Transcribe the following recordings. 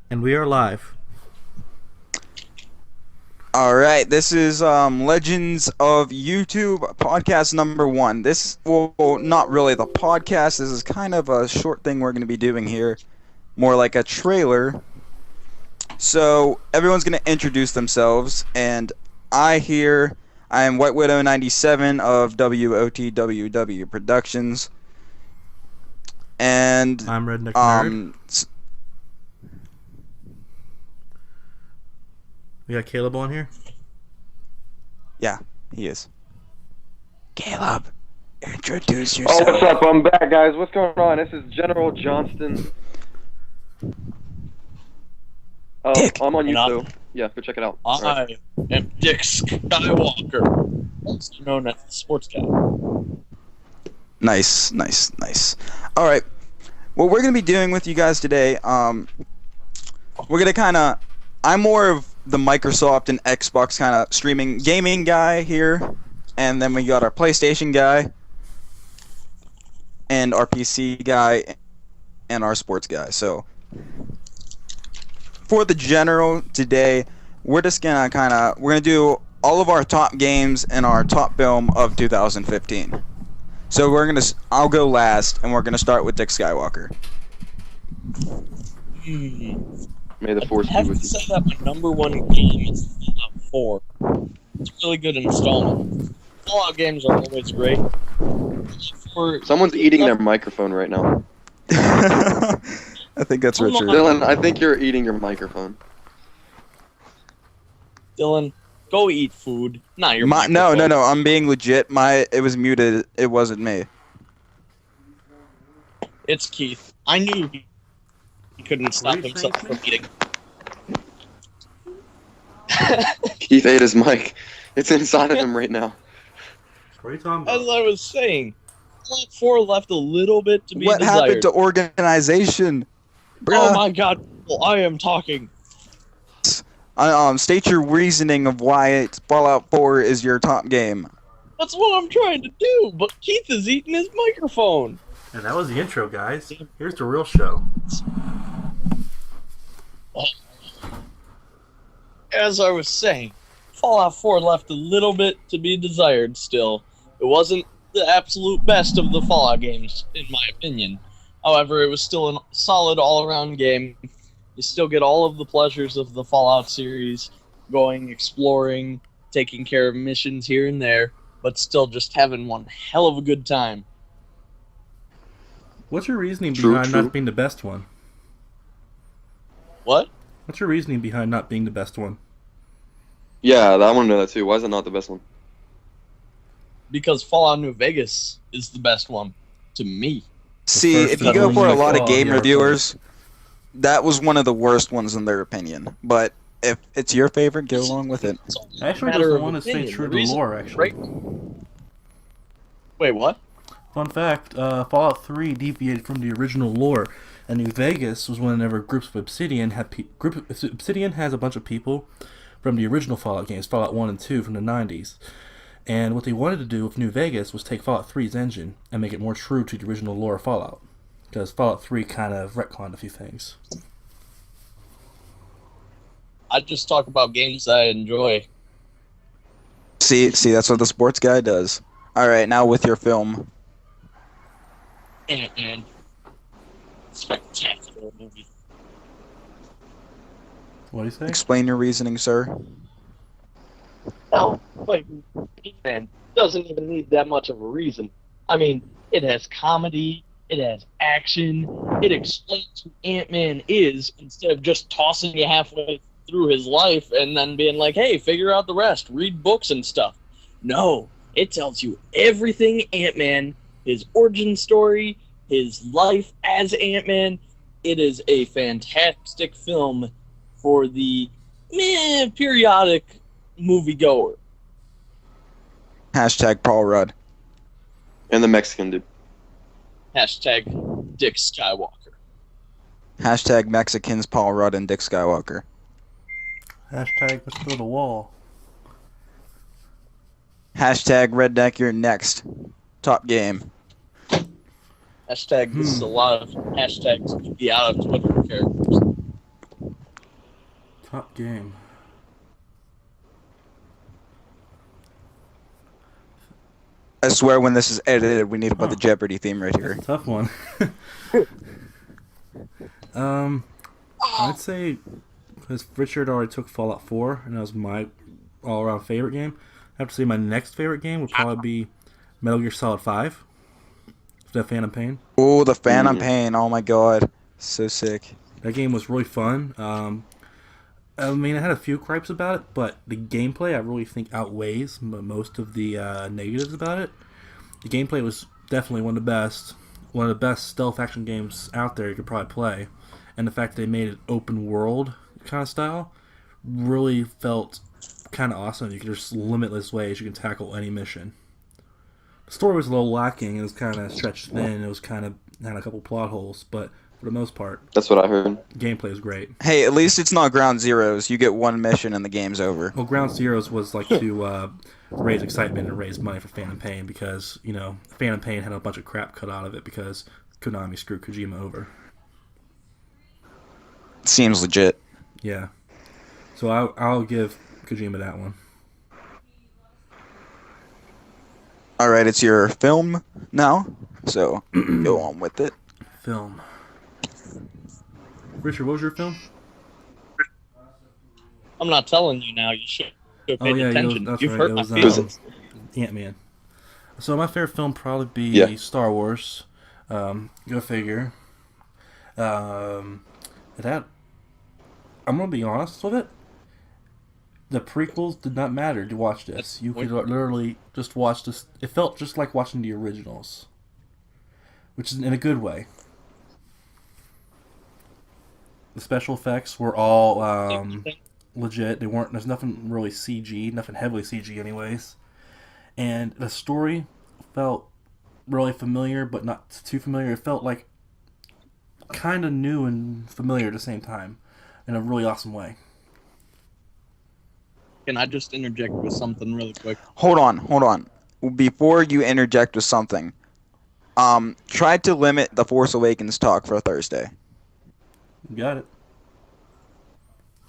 And we are live. Alright, this is Legends of YouTube Podcast number 1. This, well, not really the podcast. This is kind of a short thing we're going to be doing here. More like a trailer. So, everyone's going to introduce themselves. And I am White Widow 97 of WOTWW Productions. And I'm redneckN3RD. We got Caleb on here? Yeah, he is. Caleb, introduce Oh, yourself. what's up? I'm back, guys. What's going on? This is General Johnston. Dick. I'm on And YouTube. Yeah, go check it out. I am Dick Skywalker, also known as the sports guy. Nice. Alright, what we're going to be doing with you guys today, we're going to I'm more of the Microsoft and Xbox kind of streaming gaming guy here, and then we got our PlayStation guy, and our PC guy, and our sports guy. So, for the general today, we're just going to we're going to do all of our top games and our top film of 2015. So I'll go last, and we're going to start with Dick Skywalker. May the force I be have to with you. say that my number one game is Fallout 4. It's a really good installment. Fallout games are always great. Someone's eating their microphone right now. I think that's I'm not- Richard. Dylan, I think you're eating your microphone. Dylan, go eat food. Not your No, microphone. I'm being legit. It was muted. It wasn't me. It's Keith. I knew he couldn't stop What are you himself saying, from eating. Keith ate his mic. It's inside of him right now. What are you talking As about? I was saying, Fallout 4 left a little bit to be What desired. happened to organization? Oh Bruh. my god, well, I am talking. State your reasoning of why Fallout 4 is your top game. That's what I'm trying to do, but Keith is eating his microphone. And that was the intro, guys. Here's the real show. As I was saying, Fallout 4 left a little bit to be desired still. It wasn't the absolute best of the Fallout games, in my opinion. However, it was still a solid all-around game. You still get all of the pleasures of the Fallout series, going, exploring, taking care of missions here and there, but still just having one hell of a good time. What's your reasoning True, behind true. not being the best one? What? What's your reasoning behind not being the best one? Yeah, I want to know that too. Why is it not the best one? Because Fallout New Vegas is the best one, to me. See, first if you go one for a you lot of saw, game yeah, reviewers, that was one of the worst ones in their opinion. But if it's your favorite, go along with it. It's all I actually a matter just of want to stay opinion. true The to reason- lore, actually. right? Wait, what? Fun fact, Fallout 3 deviated from the original lore, and New Vegas was whenever groups of Obsidian Obsidian has a bunch of people from the original Fallout games, Fallout 1 and 2 from the 90s. And what they wanted to do with New Vegas was take Fallout 3's engine and make it more true to the original lore of Fallout. Because Fallout 3 kind of retconned a few things. I just talk about games that I enjoy. See, that's what the sports guy does. All right, now with your film. And spectacular movie. What do you say? Explain your reasoning, sir. Oh, like, man, doesn't even need that much of a reason. I mean, it has comedy, it has action, it explains who Ant-Man is instead of just tossing you halfway through his life and then being like, hey, figure out the rest, read books and stuff. No, it tells you everything Ant-Man, his origin story, his life as Ant-Man. It is a fantastic film for the periodic moviegoer. Hashtag Paul Rudd. And the Mexican dude. Hashtag Dick Skywalker. Hashtag Mexicans Paul Rudd and Dick Skywalker. Hashtag let's go to the wall. Hashtag Redneck, you're next. Top game. Hashtag, this is a lot of hashtags to be out of Twitter characters. Top game. I swear when this is edited, we need to put the Jeopardy theme right here. Tough one. I'd say, because Richard already took Fallout 4, and that was my all-around favorite game, I have to say my next favorite game would probably be Metal Gear Solid 5. The Phantom Pain. Oh, the Phantom Pain. Oh my god. So sick. That game was really fun. I mean, I had a few gripes about it, but the gameplay I really think outweighs most of the negatives about it. The gameplay was definitely one of the best stealth action games out there you could probably play, and the fact that they made it open world kind of style really felt kind of awesome. You could just limitless ways you can tackle any mission. The story was a little lacking. It was kind of stretched thin. It was kind of had a couple plot holes, but for the most part, That's what I heard. gameplay was great. Hey, at least it's not Ground Zeroes. You get one mission and the game's over. Well, Ground Zeroes was like to raise excitement and raise money for Phantom Pain because, you know, Phantom Pain had a bunch of crap cut out of it because Konami screwed Kojima over. Seems legit. Yeah. So I'll give Kojima that one. Alright, it's your film now, so go on with it. Film. Richard, what was your film? I'm not telling you now. You should have paid attention. That's You've right. hurt It my was feelings. Ant-Man. So my favorite film probably be Yeah. Star Wars. Go figure. That I'm gonna be honest with it. The prequels did not matter to watch this. You could literally just watch this. It felt just like watching the originals, which is in a good way. The special effects were all legit. They weren't. There's nothing really CG, nothing heavily CG, anyways. And the story felt really familiar, but not too familiar. It felt like kind of new and familiar at the same time, in a really awesome way. Can I just interject with something really quick? Hold on. Before you interject with something, try to limit the Force Awakens talk for Thursday. You got it.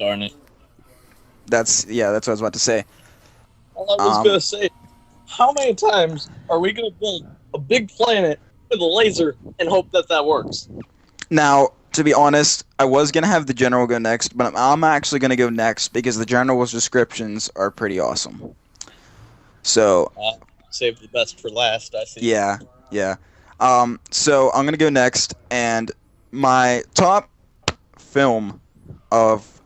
Darn it. That's what I was about to say. All I was going to say, how many times are we going to build a big planet with a laser and hope that that works? Now, to be honest, I was going to have the general go next, but I'm actually going to go next because the general's descriptions are pretty awesome. So, Save the best for last, I see. yeah. So I'm going to go next, and my top film of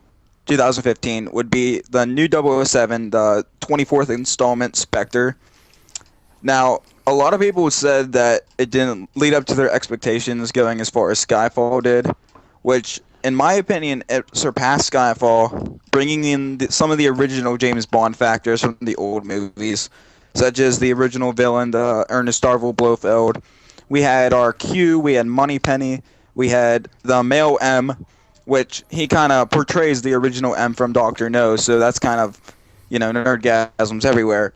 2015 would be the new 007, the 24th installment, Spectre. Now, a lot of people said that it didn't lead up to their expectations going as far as Skyfall did, which, in my opinion, it surpassed Skyfall, bringing in some of the original James Bond factors from the old movies, such as the original villain, the Ernest Darville Blofeld. We had our Q, we had Moneypenny, we had the male M, which he kind of portrays the original M from Dr. No, so that's kind of, nerdgasms everywhere.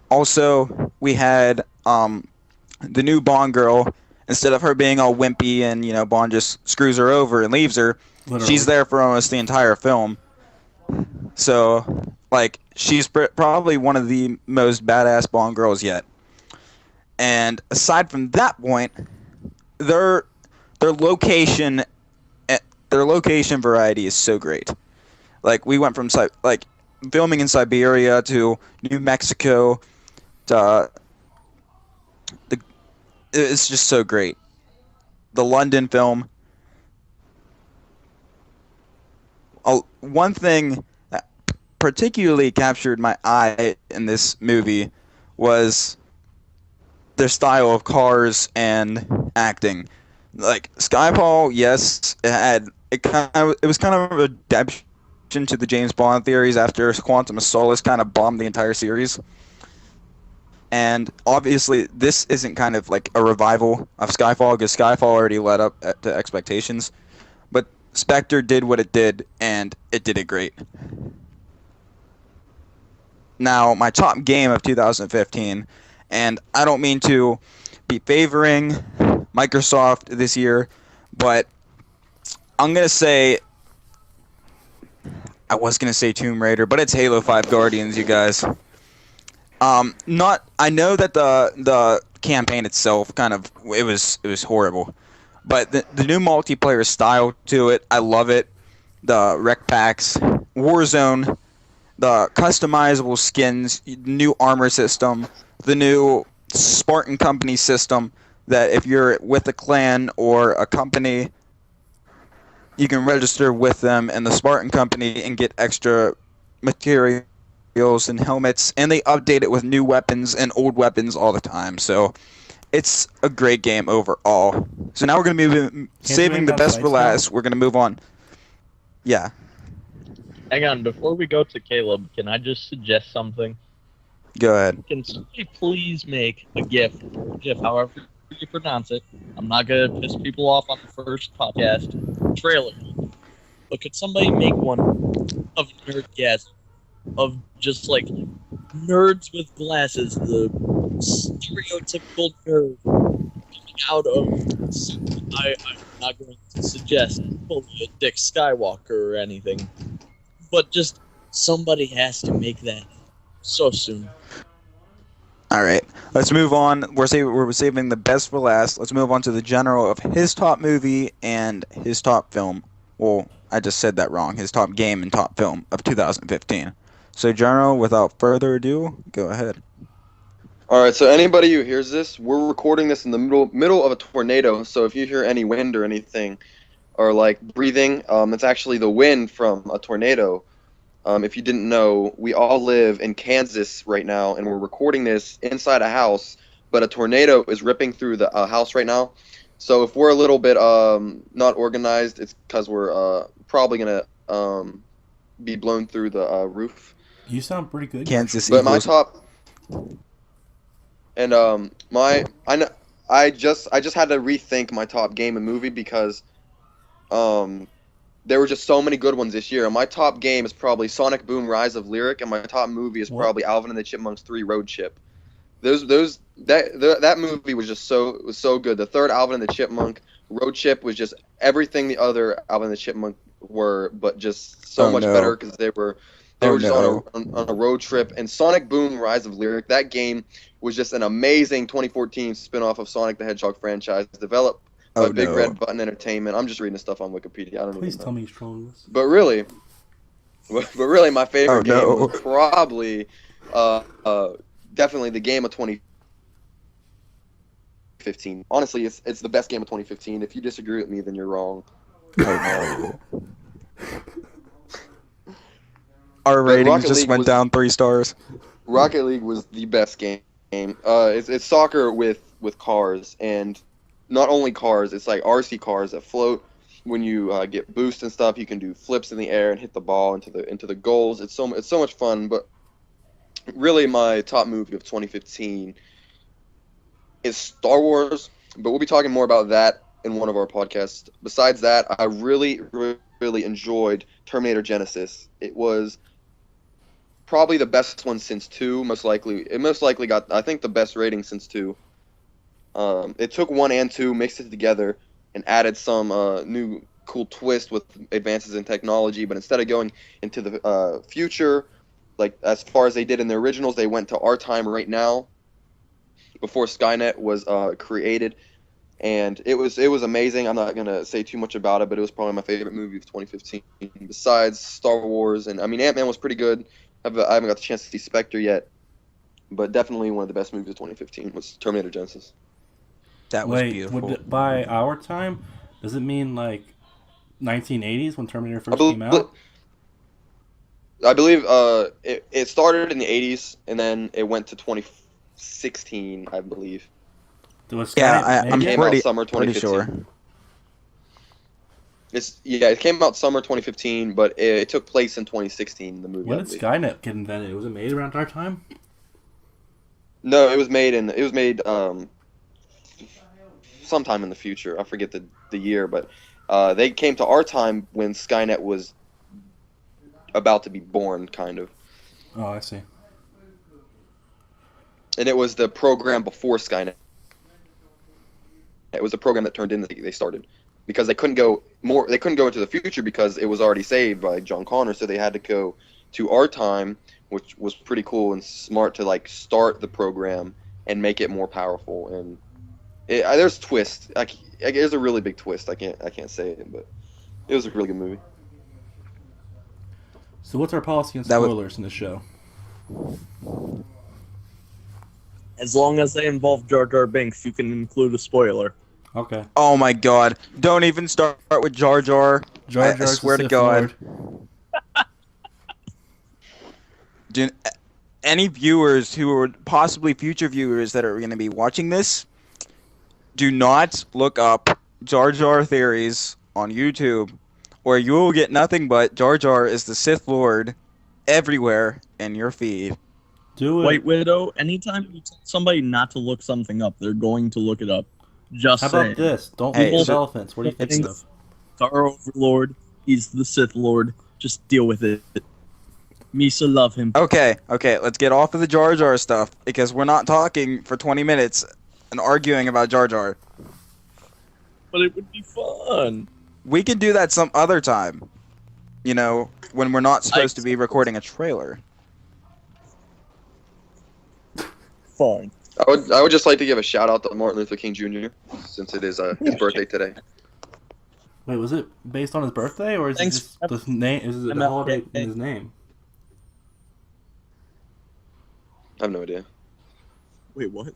Also, we had the new Bond girl. Instead of her being all wimpy and, Bond just screws her over and leaves her, Literally. she's there for almost the entire film. So, she's probably one of the most badass Bond girls yet. And aside from that point, their location variety is so great. We went from filming in Siberia to New Mexico to it's just so great. The London film. One thing that particularly captured my eye in this movie was their style of cars and acting. Skyfall, yes, it was kind of a redemption to the James Bond theories after Quantum of Solace kind of bombed the entire series. And obviously, this isn't kind of like a revival of Skyfall, because Skyfall already led up to expectations. But Spectre did what it did, and it did it great. Now, my top game of 2015, and I don't mean to be favoring Microsoft this year, but I'm going to say, I was going to say Tomb Raider, but it's Halo 5 Guardians, you guys. I know that the campaign itself it was horrible, but the new multiplayer style to it, I love it. The rec packs, Warzone, the customizable skins, new armor system, the new Spartan Company system that if you're with a clan or a company, you can register with them and the Spartan Company and get extra materials and helmets, and they update it with new weapons and old weapons all the time. So it's a great game overall. So now we're going to be saving the best for last. We're going to move on. Yeah. Hang on, before we go to Caleb, can I just suggest something? Go ahead. Can somebody please make a GIF, however you pronounce it? I'm not going to piss people off on the first podcast trailer. But could somebody make one of Nerdgasm? Of just like nerds with glasses, the stereotypical nerd coming out of I'm not going to suggest fully a Dick Skywalker or anything, but just somebody has to make that so soon. All right, let's move on. We're saving the best for last. Let's move on to the general of his top movie and his top film. Well, I just said that wrong. His top game and top film of 2015. So, General, without further ado, go ahead. All right, so anybody who hears this, we're recording this in the middle of a tornado, so if you hear any wind or anything, or like breathing, it's actually the wind from a tornado. If you didn't know, we all live in Kansas right now, and we're recording this inside a house, but a tornado is ripping through the house right now. So if we're a little bit not organized, it's because we're probably going to be blown through the roof. You sound pretty good. Kansas But Eagles. my top, and I just had to rethink my top game and movie because there were just so many good ones this year. And my top game is probably Sonic Boom: Rise of Lyric, and my top movie is probably Alvin and the Chipmunks 3: Road Trip. That movie was just so good. The third Alvin and the Chipmunk Road Trip was just everything the other Alvin and the Chipmunk were, but just so much better because they were just on a road trip. And Sonic Boom: Rise of Lyric, that game was just an amazing 2014 spin-off of Sonic the Hedgehog franchise developed by Big Red Button Entertainment. I'm just reading the stuff on Wikipedia. I don't Please even know. tell me you're strong. But really, my favorite game was probably definitely the game of 2015. Honestly, it's the best game of 2015. If you disagree with me, then you're wrong. Our ratings just went down 3 stars. Rocket League was the best game. It's soccer with cars, and not only cars. It's like RC cars that float. When you get boost and stuff, you can do flips in the air and hit the ball into the goals. It's so much fun. But really, my top movie of 2015 is Star Wars. But we'll be talking more about that in one of our podcasts. Besides that, I really enjoyed Terminator Genesis. It was probably the best one since 2, most likely. It most likely got, I think, the best rating since 2. It took 1 and 2, mixed it together, and added some new cool twist with advances in technology. But instead of going into the future, like as far as they did in the originals, they went to our time right now, before Skynet was created. And it was amazing. I'm not going to say too much about it, but it was probably my favorite movie of 2015. Besides Star Wars, and I mean, Ant-Man was pretty good. I haven't got the chance to see Spectre yet, but definitely one of the best movies of 2015 was Terminator Genesis. That was beautiful. By our time, does it mean like 1980s when Terminator first came out? I believe it started in the 80s, and then it went to 2016, I believe. I'm pretty summer 2015. Pretty sure. It came out summer 2015, but it took place in 2016. The movie. When did Skynet get invented? Was it made around our time? No, it was made sometime in the future. I forget the year, but they came to our time when Skynet was about to be born, kind of. Oh, I see. And it was the program before Skynet. It was a program that turned in that they started because they couldn't go into the future because it was already saved by John Connor, so they had to go to our time, which was pretty cool and smart to like start the program and make it more powerful. And there's twists. There's a really big twist. I can't say it, but it was a really good movie. So what's our policy on spoilers in the show? As long as they involve Jar Jar Binks, you can include a spoiler. Okay. Oh my God! Don't even start with Jar Jar. Jar I Jar's swear the to Sith God. Lord. Do any viewers who are possibly future viewers that are going to be watching this, do not look up Jar Jar theories on YouTube, or you will get nothing but Jar Jar is the Sith Lord everywhere in your feed. Do it. White Widow, anytime you tell somebody not to look something up, they're going to look it up. Just How saying. about this? Don't Hey, leave so- elephants. What do you think it's- of? Star Overlord, he's the Sith Lord. Just deal with it. Misa, love him. Okay, let's get off of the Jar Jar stuff, because we're not talking for 20 minutes and arguing about Jar Jar. But it would be fun. We can do that some other time. You know, when we're not supposed to be recording a trailer. Fine. I would just like to give a shout out to Martin Luther King Jr. since it is his birthday today. Wait, was it based on his birthday, or is Thanks. it just the name? Is it the MLK. holiday in his name? I have no idea. Wait, what?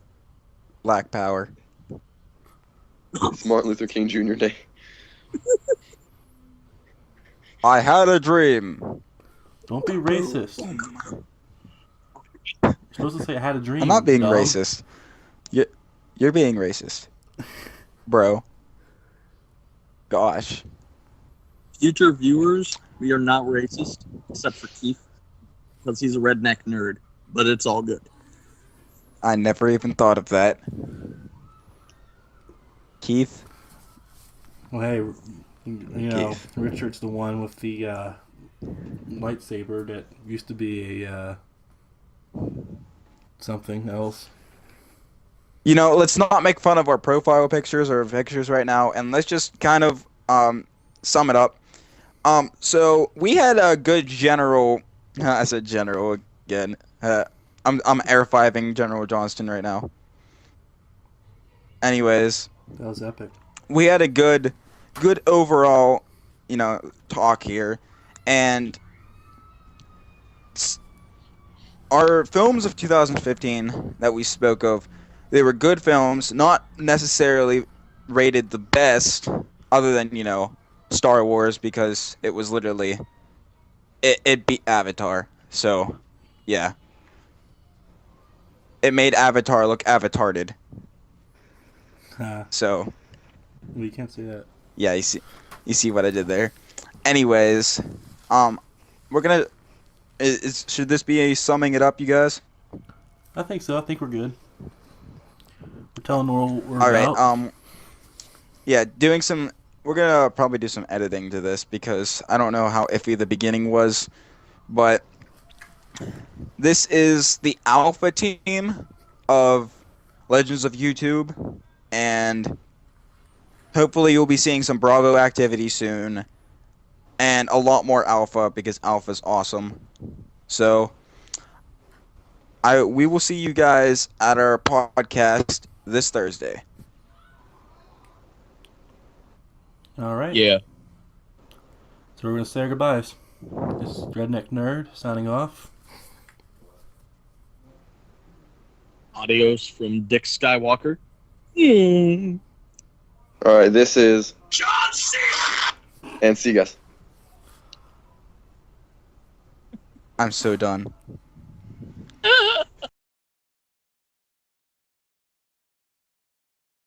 Black Power. It's Martin Luther King Jr. Day. I had a dream. Don't be racist. You're supposed to say I had a dream. I'm not being dog. racist. You're being racist. Bro. Gosh. Future viewers, we are not racist, except for Keith, because he's a redneck nerd. But it's all good. I never even thought of that. Keith? Well, hey, you know, Keith. Richard's the one with the lightsaber that used to be a something else. You know, let's not make fun of our profile pictures or pictures right now, and let's just kind of sum it up. So we had a good general. I said general again. I'm air fiving General Johnston right now. Anyways, That was epic. we had a good overall, you know, talk here, and our films of 2015 that we spoke of, they were good films, not necessarily rated the best, other than, you know, Star Wars, because it was literally, it beat Avatar, so, yeah. It made Avatar look avatarded, so... We can't say that. Yeah, you see what I did there. Anyways, we're gonna. Should this be a summing it up, you guys? I think so. I think we're good. We're telling what we're All about. right. Yeah, we're gonna probably do some editing to this because I don't know how iffy the beginning was, but this is the alpha team of Legends of YouTube, and hopefully you'll be seeing some Bravo activity soon, and a lot more Alpha, because Alpha's awesome. So, we will see you guys at our podcast this Thursday. All right. Yeah. So we're going to say our goodbyes. This is Redneck Nerd signing off. Adios from Dick Skywalker. Mm. All right, this is and see you guys. I'm so done.